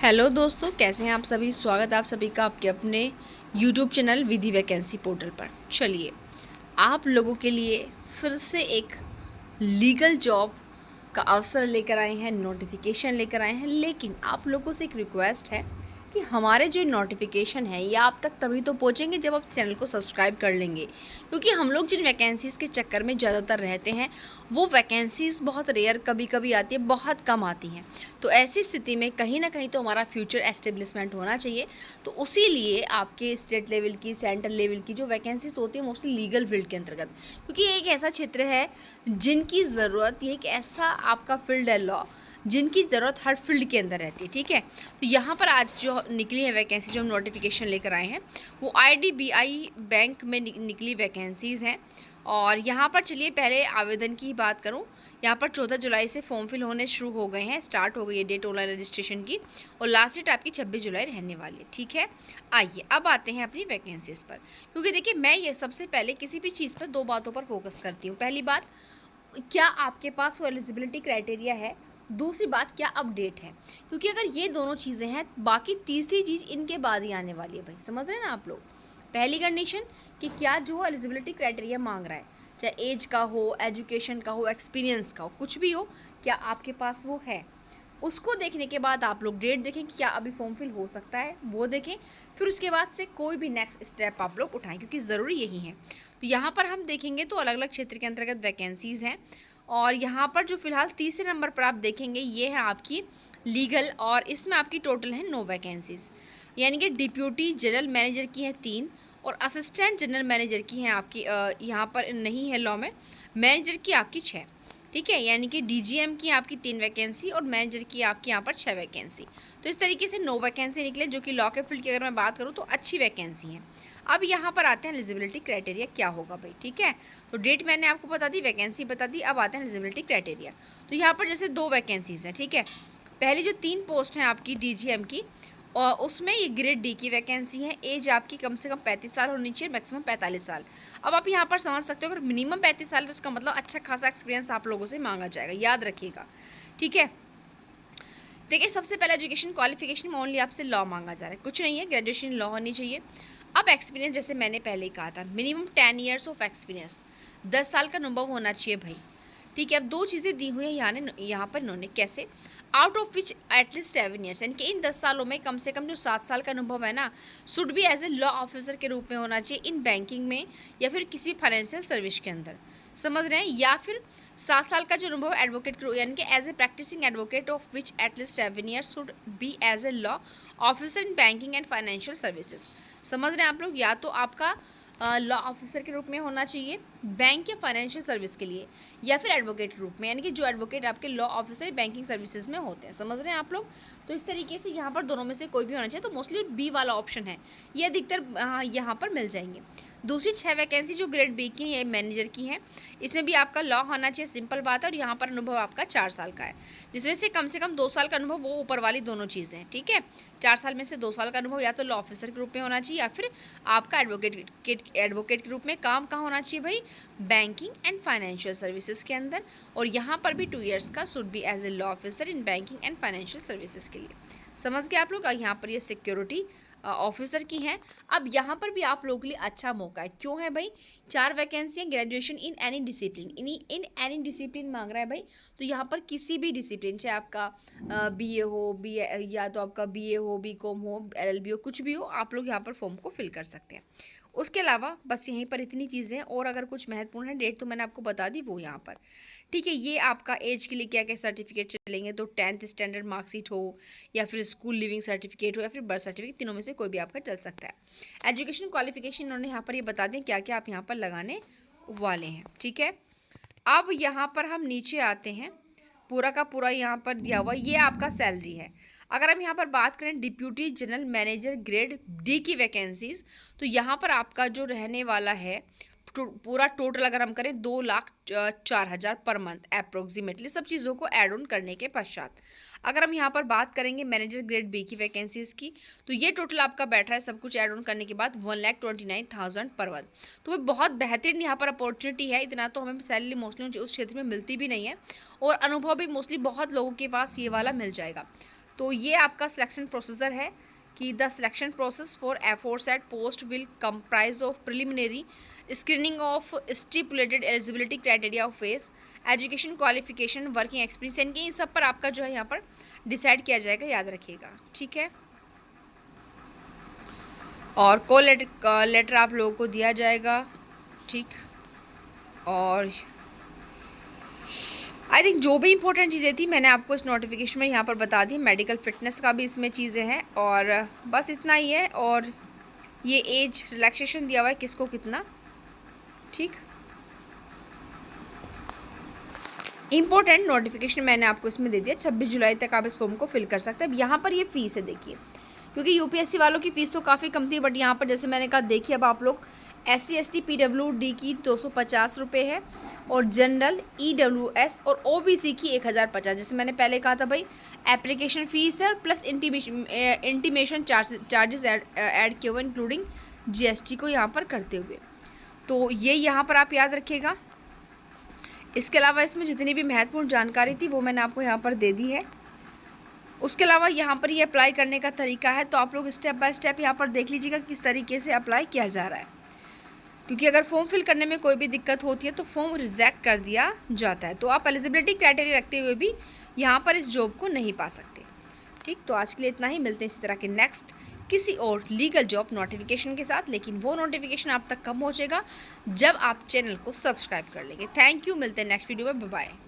Hello दोस्तों, कैसे हैं आप सभी। स्वागत है आप सभी का आपके अपने यूट्यूब चैनल विधि वैकेंसी पोर्टल पर। चलिए, आप लोगों के लिए फिर से एक लीगल जॉब का अवसर लेकर आए हैं, नोटिफिकेशन लेकर आए हैं। लेकिन आप लोगों से एक रिक्वेस्ट है कि हमारे जो नोटिफिकेशन है ये आप तक तभी तो पहुंचेंगे जब आप चैनल को सब्सक्राइब कर लेंगे, क्योंकि हम लोग जिन वैकेंसीज़ के चक्कर में ज़्यादातर रहते हैं वो वैकेंसीज़ बहुत रेयर कभी कभी आती है, बहुत कम आती हैं। तो ऐसी स्थिति में कहीं ना कहीं तो हमारा फ्यूचर एस्टेब्लिशमेंट होना चाहिए। तो उसी लिए आपके स्टेट लेवल की, सेंट्रल लेवल की जो वैकेंसीज होती है मोस्टली लीगल फील्ड के अंतर्गत, क्योंकि ये एक ऐसा क्षेत्र है जिनकी ज़रूरत, ये एक ऐसा आपका फील्ड है लॉ जिनकी ज़रूरत हर फील्ड के अंदर रहती है। ठीक है, तो यहाँ पर आज जो निकली है वैकेंसी, जो हम नोटिफिकेशन लेकर आए हैं वो IDBI बैंक में निकली वैकेंसीज़ हैं। और यहाँ पर चलिए पहले आवेदन की बात करूँ। यहाँ पर 14 जुलाई से फॉर्म फिल होने शुरू हो गए हैं, स्टार्ट हो गई है डेट ऑनलाइन रजिस्ट्रेशन की, और लास्ट डेट आपकी 26 जुलाई रहने वाली है। ठीक है, आइए अब आते हैं अपनी वैकेंसीज पर, क्योंकि देखिए मैं ये सबसे पहले किसी भी चीज़ पर दो बातों पर फोकस करती हूँ। पहली बात, क्या आपके पास वो एलिजिबिलिटी क्राइटेरिया है। दूसरी बात, क्या अपडेट है। क्योंकि अगर ये दोनों चीज़ें हैं, बाकी तीसरी चीज़ इनके बाद ही आने वाली है। भाई समझ रहे हैं ना आप लोग। पहली कंडीशन कि क्या जो एलिजिबिलिटी क्राइटेरिया मांग रहा है, चाहे एज का हो, एजुकेशन का हो, एक्सपीरियंस का हो, कुछ भी हो, क्या आपके पास वो है। उसको देखने के बाद आप लोग डेट देखें कि क्या अभी फॉर्म फिल हो सकता है, वो देखें। फिर उसके बाद से कोई भी नेक्स्ट स्टेप आप लोग उठाएं, क्योंकि ज़रूरी यही है। तो यहाँ पर हम देखेंगे तो अलग अलग क्षेत्र के अंतर्गत वैकेंसीज़ हैं। और यहाँ पर जो फिलहाल तीसरे नंबर पर आप देखेंगे ये है आपकी लीगल, और इसमें आपकी टोटल है 9 वैकेंसीज़। यानी कि डिप्यूटी जनरल मैनेजर की है 3, और असिस्टेंट जनरल मैनेजर की हैं आपकी यहाँ पर नहीं है लॉ में, मैनेजर की आपकी 6। ठीक है, यानी कि DGM की आपकी 3 वैकेंसी और मैनेजर की आपकी यहाँ पर 6 वैकेंसी। तो इस तरीके से 9 वैकेंसी निकले, जो कि लॉ के फील्ड की अगर मैं बात करूँ तो अच्छी वैकेंसी हैं। अब यहाँ पर आते हैं एलिजिबिलिटी क्राइटेरिया क्या होगा भाई। ठीक है, तो डेट मैंने आपको बता दी, वैकेंसी बता दी, अब आते हैं एलिजिबिलिटी क्राइटेरिया। तो यहाँ पर जैसे 2 वैकेंसीज हैं। ठीक है, पहली जो 3 पोस्ट हैं आपकी DGM की, और उसमें ये ग्रेड डी की वैकेंसी है। एज आपकी कम से कम 35 साल होनी चाहिए, मैक्सिमम 45 साल। अब आप यहाँ पर समझ सकते हो, अगर मिनिमम 35 साल तो इसका मतलब अच्छा खासा एक्सपीरियंस आप लोगों से मांगा जाएगा, याद रखिएगा। ठीक है, देखिए सबसे पहले एजुकेशन क्वालिफिकेशन में ओनली आपसे लॉ मांगा जा रहा है, कुछ नहीं है, ग्रेजुएशन लॉ होनी चाहिए। अब एक्सपीरियंस जैसे मैंने पहले ही कहा था, मिनिमम 10 ईयर्स ऑफ एक्सपीरियंस, 10 साल का अनुभव होना चाहिए भाई। ठीक है, अब 2 चीज़ें दी हुई है यहाँ पर इन्होंने, कैसे, out of which at least 7 years, यानी कि इन 10 सालों में कम से कम जो 7 साल का अनुभव है ना, should be as a law officer के रूप में होना चाहिए इन बैंकिंग में या फिर किसी फाइनेंशियल सर्विस के अंदर, समझ रहे हैं। या फिर 7 साल का जो अनुभव एडवोकेट, यानी कि as a practising advocate of which at least 7 years should be as a law officer in banking and financial services. समझ रहे हैं आप लोग, या तो आपका लॉ ऑफिसर के रूप में होना चाहिए बैंक या फाइनेंशियल सर्विस के लिए, या फिर एडवोकेट के रूप में, यानी कि जो एडवोकेट आपके लॉ ऑफिसर बैंकिंग सर्विसेज में होते हैं। समझ रहे हैं आप लोग। तो इस तरीके से यहाँ पर दोनों में से कोई भी होना चाहिए। तो मोस्टली बी वाला ऑप्शन है, ये अधिकतर यहाँ पर मिल जाएंगे। दूसरी 6 वैकेंसी जो ग्रेड बी की है, ये मैनेजर की हैं। इसमें भी आपका लॉ होना चाहिए, सिंपल बात है। और यहाँ पर अनुभव आपका 4 साल का है, जिसमें से कम 2 साल का अनुभव, वो ऊपर वाली दोनों चीज़ें हैं। ठीक है, 4 साल में से 2 साल का अनुभव या तो लॉ ऑफिसर के रूप में होना चाहिए, या फिर आपका एडवोकेट के रूप में काम कहाँ होना चाहिए भाई, बैंकिंग एंड फाइनेंशियल सर्विसेज के अंदर। और यहाँ पर भी 2 ईयर्स का should be as a law officer in banking and financial services के लिए। समझ गए आप लोग। यहाँ पर ये सिक्योरिटी ऑफिसर की हैं। अब यहाँ पर भी आप लोगों के लिए अच्छा मौका है। क्यों है भाई, 4 वैकेंसियाँ, graduation in any discipline, in any discipline मांग रहा है भाई। तो यहाँ पर किसी भी डिसिप्लिन, चाहे आपका BA हो, BA या तो आपका BA हो, BCom हो, LLB हो, कुछ भी हो, आप लोग यहाँ पर फॉर्म को फिल कर सकते हैं। उसके अलावा बस यहीं पर इतनी चीज़ें हैं। और अगर कुछ महत्वपूर्ण है, डेट तो मैंने आपको बता दी, वो यहाँ पर। ठीक है, ये आपका एज के लिए क्या क्या सर्टिफिकेट चलेंगे, तो 10th स्टैंडर्ड मार्कशीट हो, या फिर स्कूल लिविंग सर्टिफिकेट हो, या फिर बर्थ सर्टिफिकेट, तीनों में से कोई भी आपका चल सकता है। एजुकेशन क्वालिफिकेशन इन्होंने यहाँ पर ये बता दें क्या क्या आप यहाँ पर लगाने वाले हैं। ठीक है, अब यहाँ पर हम नीचे आते हैं, पूरा का पूरा यहाँ पर दिया हुआ ये आपका सैलरी है। अगर हम यहाँ पर बात करें deputy general manager grade D की वैकेंसीज, तो यहाँ पर आपका जो रहने वाला है पूरा टोटल अगर हम करें 2,04,000 पर मंथ अप्रोक्सीमेटली, सब चीज़ों को ऐड ऑन करने के पश्चात। अगर हम यहाँ पर बात करेंगे मैनेजर ग्रेड बी की वैकेंसीज की, तो ये टोटल आपका बैठ रहा है सब कुछ ऐड ऑन करने के बाद 1,29,000 पर मंथ। तो वो बहुत बेहतरीन यहाँ पर अपॉर्चुनिटी है। इतना तो हमें सैलरी मोस्टली उस क्षेत्र में मिलती भी नहीं है, और अनुभव भी मोस्टली बहुत लोगों के पास ये वाला मिल जाएगा। तो ये आपका सिलेक्शन प्रोसीजर है कि the selection process for aforesaid post will comprise of preliminary screening of stipulated eligibility criteria of face, education, qualification, working experience, यानी कि इन सब पर आपका जो है यहाँ पर डिसाइड किया जाएगा, याद रखिएगा, ठीक है। और कॉल लेटर आप लोगों को दिया जाएगा, ठीक। और आई थिंक जो भी इंपॉर्टेंट चीज़ें थी मैंने आपको इस नोटिफिकेशन में यहाँ पर बता दी। मेडिकल फिटनेस का भी इसमें चीज़ें हैं और बस इतना ही है। और ये एज रिलैक्सेशन दिया हुआ है किसको कितना, ठीक। इंपॉर्टेंट नोटिफिकेशन मैंने आपको इसमें दे दिया, 26 जुलाई तक आप इस फॉर्म को फिल कर सकते हैं। अब यहाँ पर ये फीस है, देखिए, क्योंकि यूपीएससी वालों की फ़ीस तो काफ़ी कम थी, बट यहाँ पर जैसे मैंने कहा, देखिए अब आप लोग SC ST PWD की 250 रुपये है और जनरल EWS और OBC की 1050। जैसे मैंने पहले कहा था भाई, एप्लीकेशन फ़ीस है प्लस इंटीमेशन चार्जेस ऐड किए हुए इंक्लूडिंग GST को यहाँ पर करते हुए। तो ये यहाँ पर आप याद रखिएगा। इसके अलावा इसमें जितनी भी महत्वपूर्ण जानकारी थी वो मैंने आपको यहाँ पर दे दी है। उसके अलावा यहाँ पर ये अप्लाई करने का तरीका है, तो आप लोग स्टेप बाय स्टेप यहाँ पर देख लीजिएगा किस तरीके से अप्लाई किया जा रहा है, क्योंकि अगर फॉर्म फिल करने में कोई भी दिक्कत होती है तो फॉर्म रिजेक्ट कर दिया जाता है। तो आप एलिजिबिलिटी क्राइटेरिया रखते हुए भी यहाँ पर इस जॉब को नहीं पा सकते, ठीक। तो आज के लिए इतना ही, मिलते हैं इसी तरह के नेक्स्ट किसी और लीगल जॉब नोटिफिकेशन के साथ, लेकिन वो नोटिफिकेशन आप तक कब पहुँचेगा, जब आप चैनल को सब्सक्राइब कर लेंगे। थैंक यू, मिलते हैं नेक्स्ट वीडियो में, बाय बाय।